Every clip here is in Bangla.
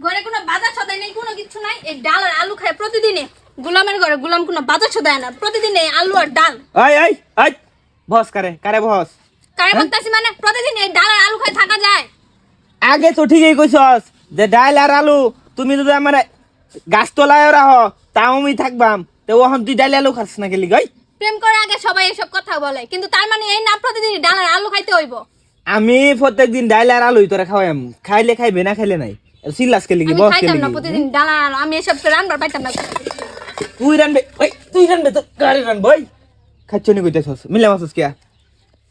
ঘরে কোনো বাজার সদাই নেই, কোনো কিছু নাই। এই ডাল আর আলু খায় প্রতিদিনে। গোলামের ঘরে গোলাম কোনো বাজার সদায় না, প্রতিদিন এই আলু আর ডাল। এই এই এই বস কারে বস কারে বলতাছি মানে প্রতিদিন এই ডাল আর আলু খায় থাকা যায়? আগে তো ঠিকই কইছস যে ডাল আর আলু তুমি যদি আমার গাছ তলায় রাহ তাও আমি থাকবাম, তো ওহন তুই ডাল আলু খাস না গেলি গই। প্রেম করে আগে সবাই এসব কথা বলে, কিন্তু তার মানে এই না প্রতিদিন ডাল আর আলু খাইতে হইব। আমি প্রত্যেকদিন ডাল আর আলুই তোরা খাওয়াম, খাইলে খাইবে না খাইলে নাই। সিল্লাস কে লিগি আমি বস কে খাইতাম না লিগি প্রতিদিন ডাল আর আলু, আমি এসব রান্নার পাইতাম না। তুই রানবে তো গাড়ি রানবো। ওই খাচ্ছ নি কইতেছস মিলে মাছস কিয়া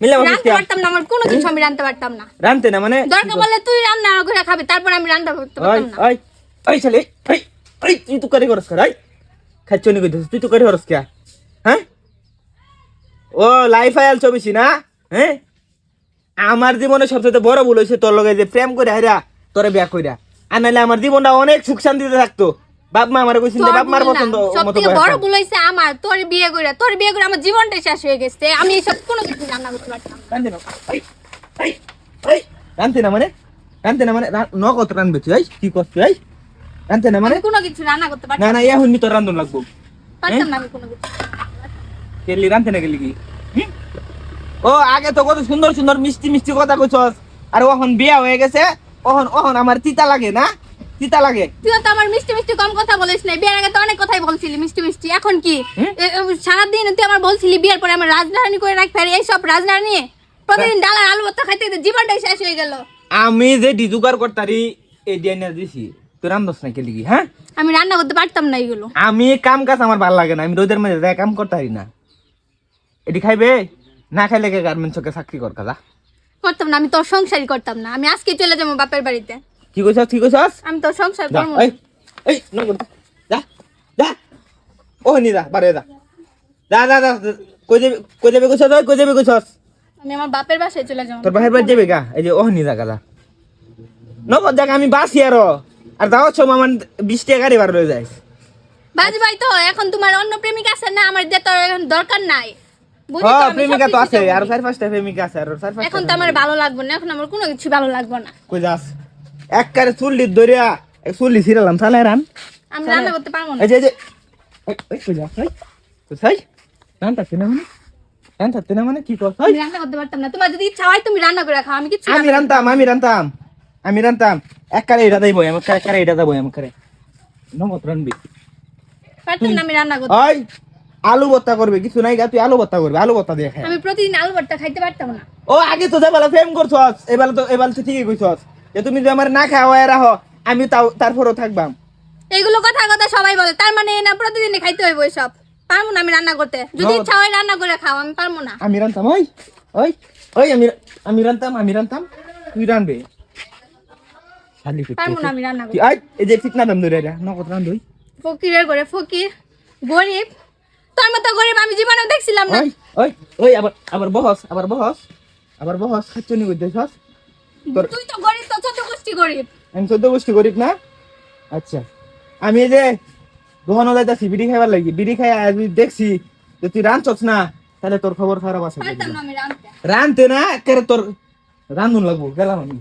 মিলে মাছস রান্নতে কিয়া পারতাম না, আমার কোনো কিছু আমি রান্নতে পারতাম না। রানতে না মানে দরকার বলে তুই রান্না করে খাবি, তারপর আমি রান্না করতে ওই পারতাম না। ওই ওই ছেলে ওই ওই তুই তো করে করস ওই খাচ্ছ নি কইতেছস তুই তো করে করস কিয়া? হ্যাঁ ও লাইফ আয়াল ছবিছি না? হ্যাঁ আমার জীবনে সবচেয়ে বড় ভুল হয়েছে তোর লগে যে প্রেম করে হাইরা তোরে বিয়া কইরা, আর নাইলে আমার জীবনটা অনেক সুখ শান্তিতে থাকতো। বাপ মা আমারে কইছিল বাপ মার পছন্দ মতো সবথেকে বড় ভুল হইছে আমার, তোর বিয়ে করে আমার জীবনটাই শেষ হয়ে গেছে। আমি এসব কোনো কিছু রান্না করতে পারতাম না। রানতে না ওই ওই ওই রানতে না মানে নগদ রানবে তুই কি করছিস? এই রানতে না মানে আমি কোনো কিছু রান্না করতে না পারতাম না এখন নি তোর রান্ধন লাগবো। পারতাম না আমি কোনো কিছু। কেলি রানতে না গেলি কি? ও আগে তো কত সুন্দর সুন্দর মিষ্টি মিষ্টি কথা কইছস, আর এখন বিয়া হয়ে গেছে ওহন আমার তিতা লাগে না? তিতা লাগে। তুই তো আমার মিষ্টি মিষ্টি কম কথা বলিস না, বিয়ের আগে তো অনেক কথাই বলছিলি মিষ্টি মিষ্টি। এখন কি সারাদিন তুই আমার বলছিলি বিয়ের পরে আমার রাজধানী করে রাখবি, আর এইসব রাজধানী নিয়ে প্রতিদিন ডাল আর আলু ভর্তা খাইতে খাইতে জীবনটাই শেষ হয়ে গেল। আমি যে ডিজুগার করতারি এই ডিএনএ দিছি তুই রান্ধস না কেলি কি? হ্যাঁ আমি রান্না করতে পারতাম না এগুলো। আমি কাম কাজ আমার ভালো লাগে না, আমি রোদের মধ্যে যাই কাম করতে পারি না। এটি খাইবে না খাইলে গার্মেন্টসকে চাকরি কর কাজা করতাম না, আমি তোর সংসারই করতাম না। আমি আজকে চলে যাবো বাপের বাড়িতে। কি কইছস? আমি তোর সংসার যা করবো। এই এই নগদ যা যা ও নি যা বারে যা যা যা যা কই যাবে কইছস? আমি আমার বাপের বাসায় চলে যাবো। তোর বাহির বাড়ি যাবে গা? এই যে ও নি যা গাজা নগদ দেখ আমি বাসি আর যাওয়ার সময় আমার 20 টাকা গাড়ি বার হয়ে যায়। বাজ ভাই তো এখন তোমার অন্য প্রেমিক আছে না, আমার যে তোর এখন দরকার নাই। বুঝি তো, হ্যাঁ আমি প্রেমিকা তো সবকিছু আছে, জানি। আর 4-5টা প্রেমিকা আছে, আর 4-5টা এখন তো আমার ভালো লাগবে না, এখন আমার কোনো কিছু ভালো লাগবে না। কই যাস? একবারে চুল্লি ধরিয়া চুল্লি ছিড়ালাম চালাই রান। আমি রান্না করতে পারবো না। এই যে কই যাস? কই রান্তাতে না মানে কি করছ? আমি রান্না করতে পারতাম না। তোমার যদি ইচ্ছা হয় তুমি রান্না করে খাও, আমি কিছু আমি রান্তাম একবারে এটা দেবো একবারে এটা দেবো আমাকে নগদ রানবি। পারতাম না আমি রান্না করতে। ওই আলু ভর্তা করবে কিছু নাই গা, তুই আলু ভর্তা করবি, আলু ভর্তা দিয়ে খাই। আমি প্রতিদিন আলু ভর্তা খাইতে পারতাম না। ও আগে তো যাবেলা প্রেম করছস, এবার তো ঠিকই কইছস যে তুমি যদি আমার না খাওয়ায় রাখো আমি তারপরও থাকবাম। এইগুলো কথা সবাই বলে, তার মানে না প্রতিদিন খাইতে হইব এসব। পারবো না আমি রান্না করতে। যদি ইচ্ছা হয় রান্না করে খাও, আমি পারবো না। আমি রান্তাম আমি রান্তাম তুই রানবে খালি পারবো না আমি রান্না করতে। এই যে ঠিক না দাম ধরে নগদ রান্ধই। ফকিরের ঘরে ফকির, গরিব। তোর মতো গরিব আমি জীবনেও দেখছিলাম না। ওই আবার বহস খাচ্ছনি কইতেছস? তুই তো গরিব, তো 14 গোষ্ঠী গরিব। আমি 14 গোষ্ঠী গরিব না? আচ্ছা আমি এই যে দোকানে যাইতাছি বিড়ি খাইবার লাগি, বিড়ি খাই আজ দেখছি যে তুই রাঁধছস না, তাহলে তোর খবর খারাপ আছে। পারতাম না আমি রাঁধতে। রাঁধতে না একেবারে তোর রান্ধুন লাগবো, গেলাম আমি।